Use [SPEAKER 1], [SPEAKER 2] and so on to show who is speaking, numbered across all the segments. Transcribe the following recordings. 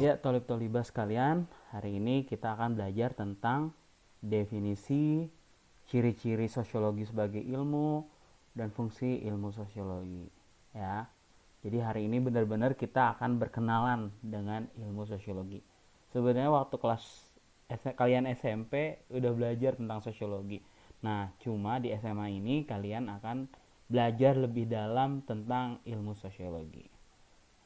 [SPEAKER 1] Ya, tolib-tolibah sekalian, hari ini kita akan belajar tentang definisi, ciri-ciri sosiologi sebagai ilmu, dan fungsi ilmu sosiologi. Ya, jadi hari ini benar-benar kita akan berkenalan dengan ilmu sosiologi. Sebenarnya waktu kelas kalian SMP udah belajar tentang sosiologi. Nah, cuma di SMA ini kalian akan belajar lebih dalam tentang ilmu sosiologi.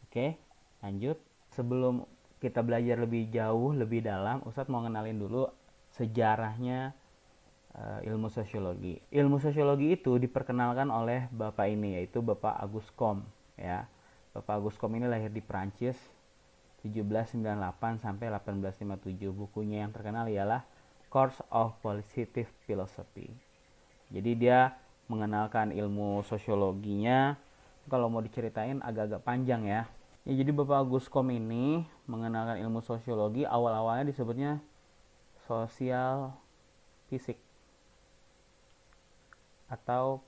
[SPEAKER 1] Oke, lanjut. Sebelum kita belajar lebih jauh, lebih dalam, Ustadz mau kenalin dulu sejarahnya ilmu sosiologi. Ilmu sosiologi itu diperkenalkan oleh Bapak ini, yaitu Bapak Agus Comte. Ya. Bapak Agus Comte ini lahir di Prancis 1798 sampai 1857. Bukunya yang terkenal ialah Course of Positive Philosophy. Jadi dia mengenalkan ilmu sosiologinya. Kalau mau diceritain agak-agak panjang ya. Jadi Bapak Agus Comte ini mengenalkan ilmu sosiologi, awal-awalnya disebutnya sosial fisik atau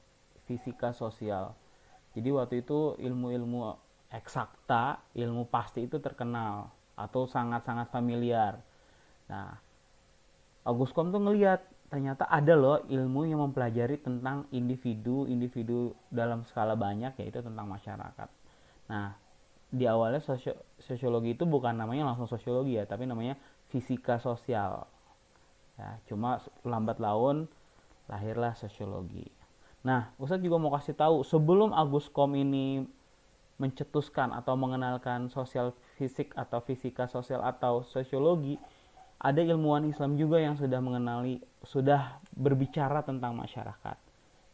[SPEAKER 1] fisika sosial. Jadi waktu itu ilmu-ilmu eksakta, ilmu pasti itu terkenal atau sangat-sangat familiar. Nah, Agus Comte tuh ngelihat ternyata ada loh ilmu yang mempelajari tentang individu dalam skala banyak, yaitu tentang masyarakat. Nah, di awalnya sosiologi itu bukan namanya langsung sosiologi ya, tapi namanya fisika sosial. Ya, cuma lambat laun lahirlah sosiologi. Nah, Ustadz juga mau kasih tahu, sebelum Agus Comte ini mencetuskan atau mengenalkan sosial fisik atau fisika sosial atau sosiologi, ada ilmuwan Islam juga yang sudah berbicara tentang masyarakat,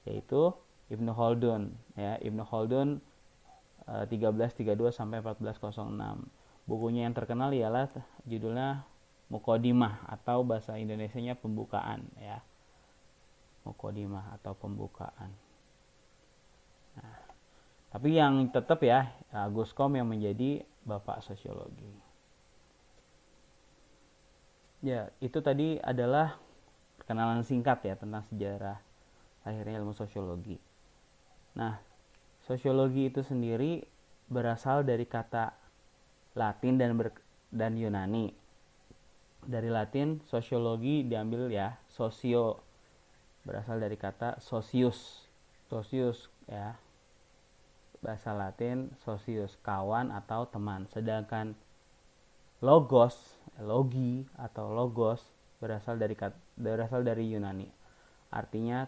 [SPEAKER 1] yaitu Ibnu Khaldun. Ya, Ibnu Khaldun 1332 sampai 1406. Bukunya yang terkenal ialah judulnya Muqaddimah atau bahasa Indonesianya pembukaan ya. Muqaddimah atau pembukaan. Nah, tapi yang tetap ya Agus Comte yang menjadi bapak sosiologi. Ya, itu tadi adalah perkenalan singkat ya tentang sejarah lahirnya ilmu sosiologi. Nah, sosiologi itu sendiri berasal dari kata Latin dan Yunani. Dari Latin sosiologi diambil ya, sosio berasal dari kata socius. Socius ya. Bahasa Latin socius, kawan atau teman. Sedangkan logi atau logos berasal dari Yunani. Artinya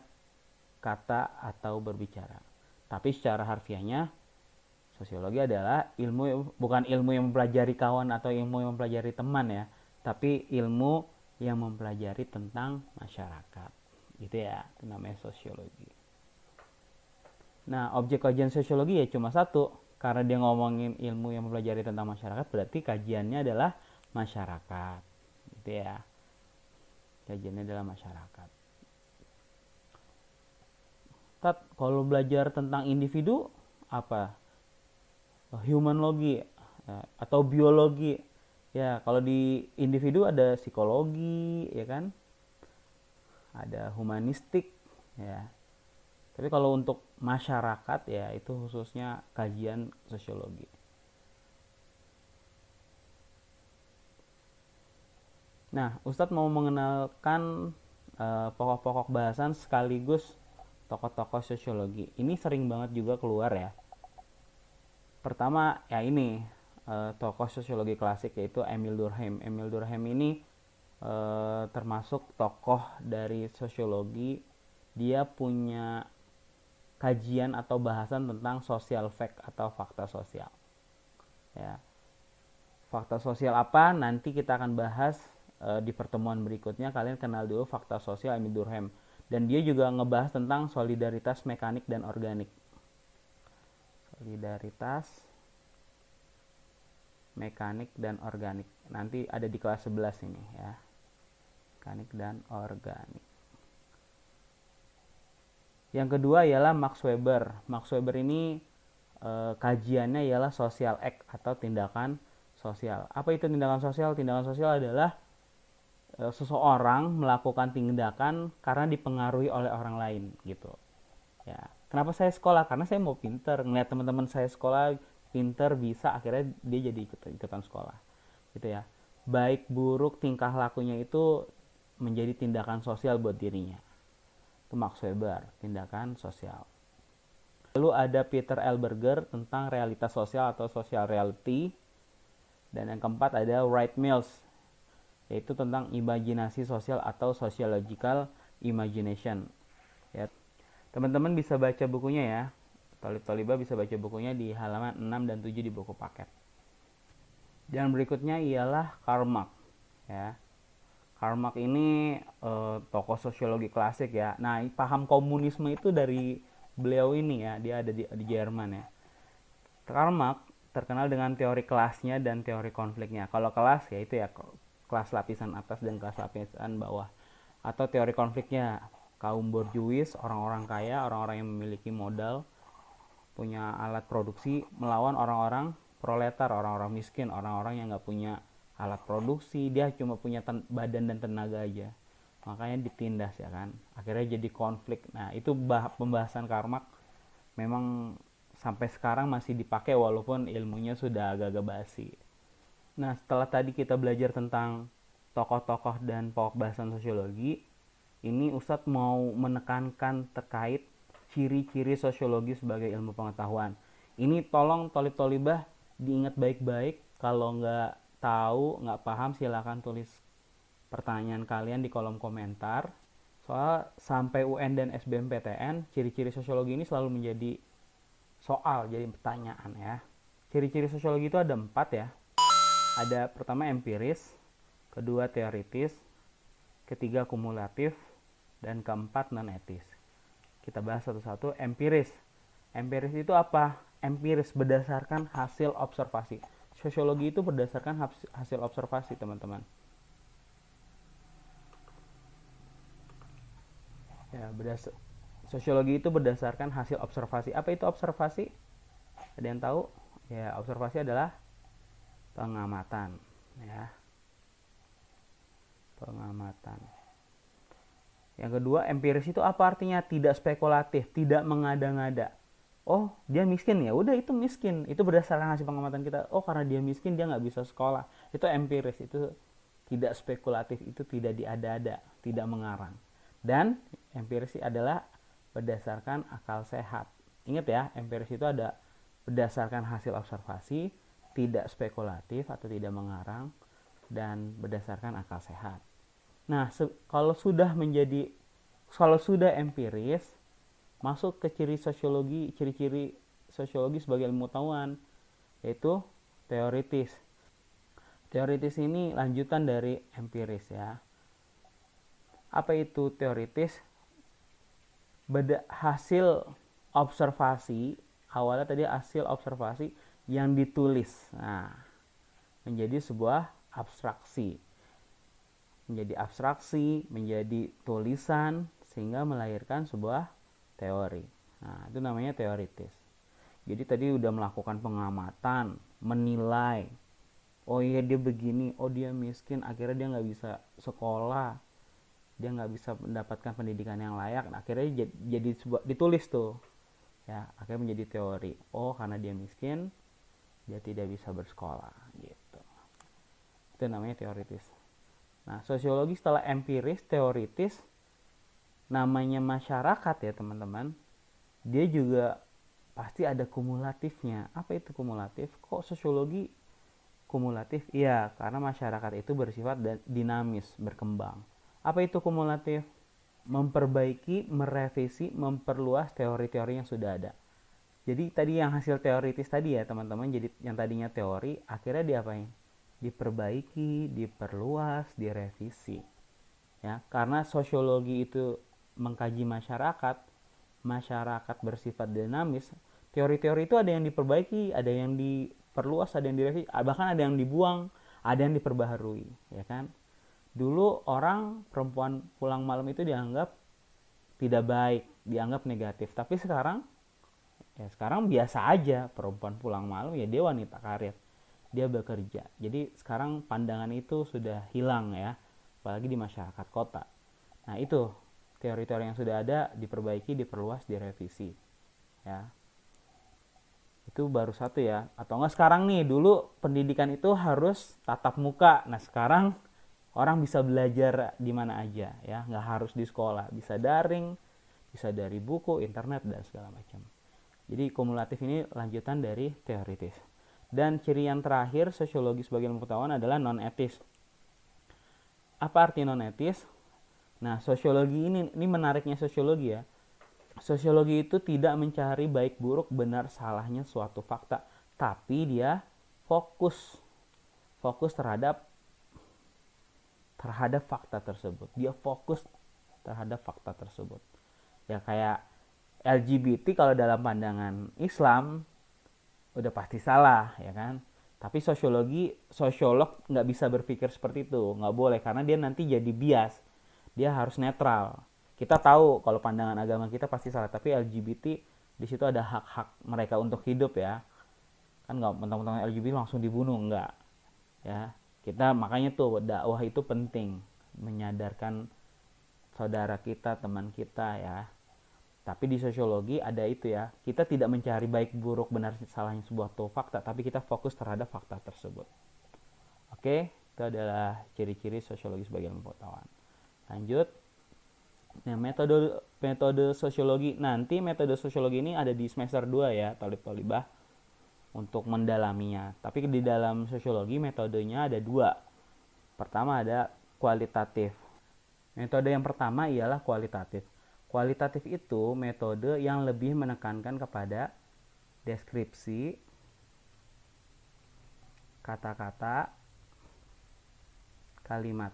[SPEAKER 1] kata atau berbicara. Tapi secara harfiahnya sosiologi adalah bukan ilmu yang mempelajari kawan atau ilmu yang mempelajari teman ya, tapi ilmu yang mempelajari tentang masyarakat. Gitu ya, itu namanya sosiologi. Nah, objek kajian sosiologi ya cuma satu, karena dia ngomongin ilmu yang mempelajari tentang masyarakat, berarti kajiannya adalah masyarakat. Gitu ya. Kajiannya adalah masyarakat. Kalau belajar tentang individu apa? Humanologi atau biologi. Ya, kalau di individu ada psikologi, ya kan? Ada humanistik, ya. Tapi kalau untuk masyarakat ya itu khususnya kajian sosiologi. Nah, Ustadz mau mengenalkan pokok-pokok bahasan sekaligus tokoh-tokoh sosiologi. Ini sering banget juga keluar ya. Pertama ya ini tokoh sosiologi klasik yaitu Emil Durkheim. Emil Durkheim ini termasuk tokoh dari sosiologi. Dia punya kajian atau bahasan tentang social fact atau fakta sosial. Ya. Fakta sosial apa? Nanti kita akan bahas di pertemuan berikutnya. Kalian kenal dulu fakta sosial Emil Durkheim. Dan dia juga ngebahas tentang solidaritas mekanik dan organik. Solidaritas mekanik dan organik. Nanti ada di kelas 11 ini ya. Mekanik dan organik. Yang kedua ialah Max Weber. Max Weber ini kajiannya ialah social act atau tindakan sosial. Apa itu tindakan sosial? Tindakan sosial adalah seseorang melakukan tindakan karena dipengaruhi oleh orang lain gitu. Ya. Kenapa saya sekolah? Karena saya mau pinter. Ngeliat teman-teman saya sekolah pinter bisa, akhirnya dia jadi ikutan sekolah. gitu ya. Baik buruk tingkah lakunya itu menjadi tindakan sosial buat dirinya. Itu Max Weber, tindakan sosial. Lalu ada Peter L. Berger tentang realitas sosial atau social reality. Dan yang keempat ada Wright Mills, yaitu tentang imajinasi sosial atau sociological imagination. Ya, teman-teman bisa baca bukunya ya. Thalib Talibah bisa baca bukunya di halaman 6 dan 7 di buku paket. Dan berikutnya ialah Karl Marx. Ya. Karl Marx ini tokoh sosiologi klasik ya. Nah, paham komunisme itu dari beliau ini ya. Dia ada di Jerman ya. Karl Marx terkenal dengan teori kelasnya dan teori konfliknya. Kalau kelas ya itu ya kelas lapisan atas dan kelas lapisan bawah. Atau teori konfliknya kaum borjuis, orang-orang kaya, orang-orang yang memiliki modal, punya alat produksi melawan orang-orang proletar, orang-orang miskin, orang-orang yang nggak punya alat produksi, dia cuma punya badan dan tenaga aja. Makanya ditindas ya kan. Akhirnya jadi konflik. Nah, itu pembahasan Karl Marx memang sampai sekarang masih dipakai walaupun ilmunya sudah agak-agak basi. Nah, setelah tadi kita belajar tentang tokoh-tokoh dan pokok bahasan sosiologi, ini Ustadz mau menekankan terkait ciri-ciri sosiologi sebagai ilmu pengetahuan. Ini tolong Thalib-Thalibah diingat baik-baik. Kalau nggak tahu, nggak paham, silakan tulis pertanyaan kalian di kolom komentar. Soal sampai UN dan SBMPTN, ciri-ciri sosiologi ini selalu menjadi soal, jadi pertanyaan ya. Ciri-ciri sosiologi itu ada 4 ya. Ada pertama empiris, kedua teoritis, ketiga kumulatif, dan keempat non etis. Kita bahas satu-satu. Empiris. Empiris itu apa? Empiris berdasarkan hasil observasi. Sosiologi itu berdasarkan hasil observasi, teman-teman. Ya, sosiologi itu berdasarkan hasil observasi. Apa itu observasi? Ada yang tahu? Ya, observasi adalah pengamatan, ya. Pengamatan. Yang kedua, empiris itu apa artinya? Tidak spekulatif, tidak mengada-ngada. Oh, dia miskin ya, udah itu miskin. Itu berdasarkan hasil pengamatan kita. Oh, karena dia miskin dia nggak bisa sekolah. Itu empiris, itu tidak spekulatif, itu tidak diada-ada, tidak mengarang. Dan empiris adalah berdasarkan akal sehat. Ingat ya, empiris itu ada berdasarkan hasil observasi, tidak spekulatif atau tidak mengarang, dan berdasarkan akal sehat. Nah, kalau sudah empiris, masuk ke ciri sosiologi sebagai ilmu pengetahuan, yaitu teoritis. Teoritis ini lanjutan dari empiris ya. Apa itu teoritis? Hasil observasi, awalnya tadi hasil observasi yang ditulis. Nah, menjadi sebuah abstraksi. Menjadi tulisan, sehingga melahirkan sebuah teori. Nah, itu namanya teoritis. Jadi tadi udah melakukan pengamatan, menilai. Oh iya dia begini, oh dia miskin, akhirnya dia nggak bisa sekolah, dia nggak bisa mendapatkan pendidikan yang layak. Nah, akhirnya jadi sebuah ditulis tuh, ya akhirnya menjadi teori. Oh karena dia miskin, dia tidak bisa bersekolah, gitu. Itu namanya teoritis. Nah, sosiologi setelah empiris, teoritis, namanya masyarakat ya teman-teman. Dia juga pasti ada kumulatifnya. Apa itu kumulatif? Kok sosiologi kumulatif? Iya, karena masyarakat itu bersifat dinamis, berkembang. Apa itu kumulatif? Memperbaiki, merevisi, memperluas teori-teori yang sudah ada. Jadi tadi yang hasil teoritis tadi ya teman-teman, jadi yang tadinya teori, akhirnya diapain? Diperbaiki, diperluas, direvisi. Ya, karena sosiologi itu mengkaji masyarakat bersifat dinamis, teori-teori itu ada yang diperbaiki, ada yang diperluas, ada yang direvisi, bahkan ada yang dibuang, ada yang diperbaharui, ya kan? Dulu orang perempuan pulang malam itu dianggap tidak baik, dianggap negatif, tapi sekarang biasa aja perempuan pulang malam, ya dia wanita karir, dia bekerja. Jadi sekarang pandangan itu sudah hilang ya, apalagi di masyarakat kota. Nah, itu teori-teori yang sudah ada diperbaiki, diperluas, direvisi. Ya. Itu baru satu ya. Atau enggak sekarang nih, dulu pendidikan itu harus tatap muka. Nah sekarang orang bisa belajar di mana aja ya, nggak harus di sekolah, bisa daring, bisa dari buku, internet dan segala macam. Jadi kumulatif ini lanjutan dari teoritis. Dan ciri yang terakhir sosiologi sebagai ilmu pengetahuan adalah non etis. Apa arti non etis? Nah, sosiologi ini menariknya sosiologi ya. Sosiologi itu tidak mencari baik buruk benar salahnya suatu fakta, tapi dia fokus terhadap fakta tersebut. Dia fokus terhadap fakta tersebut. Ya kayak LGBT kalau dalam pandangan Islam udah pasti salah ya kan. Tapi sosiolog nggak bisa berpikir seperti itu, nggak boleh karena dia nanti jadi bias. Dia harus netral. Kita tahu kalau pandangan agama kita pasti salah, tapi LGBT di situ ada hak-hak mereka untuk hidup ya. Kan nggak mentang-mentang LGBT langsung dibunuh, nggak. Ya, kita makanya tuh dakwah itu penting, menyadarkan saudara kita, teman kita ya. Tapi di sosiologi ada itu ya, kita tidak mencari baik buruk benar salahnya sebuah fakta, tapi kita fokus terhadap fakta tersebut. Oke, itu adalah ciri-ciri sosiologi sebagai ilmu pengetahuan. Lanjut. Nah, metode sosiologi. Nanti metode sosiologi ini ada di semester 2 ya, Thalib-Thalibah, untuk mendalaminya. Tapi di dalam sosiologi metodenya ada 2. Pertama ada kualitatif. Metode yang pertama ialah kualitatif. Kualitatif itu metode yang lebih menekankan kepada deskripsi, kata-kata, kalimat.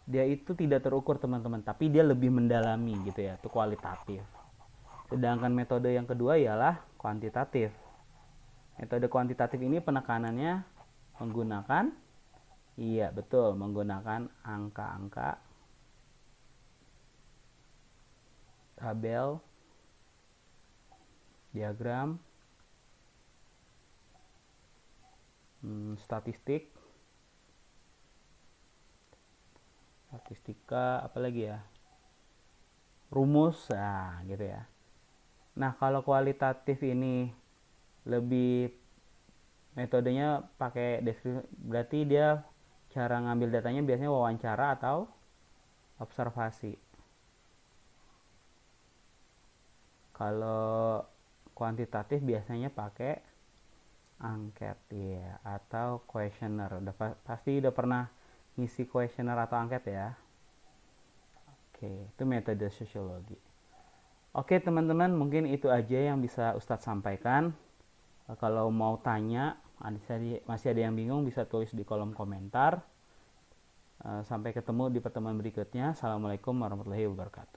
[SPEAKER 1] Dia itu tidak terukur teman-teman, tapi dia lebih mendalami gitu ya, itu kualitatif. Sedangkan metode yang kedua ialah kuantitatif. Metode kuantitatif ini penekanannya menggunakan menggunakan angka-angka, tabel, diagram, statistika, apalagi ya, rumus, gitu ya. Nah, kalau kualitatif ini lebih metodenya pakai deskripsi, berarti dia cara ngambil datanya biasanya wawancara atau observasi. Kalau kuantitatif biasanya pakai angket ya, atau questionnaire. Pasti udah pernah ngisi questionnaire atau angket ya. Oke, itu metode sosiologi. Oke teman-teman, mungkin itu aja yang bisa Ustadz sampaikan. Kalau mau tanya, masih ada yang bingung, bisa tulis di kolom komentar. Sampai ketemu di pertemuan berikutnya. Assalamualaikum warahmatullahi wabarakatuh.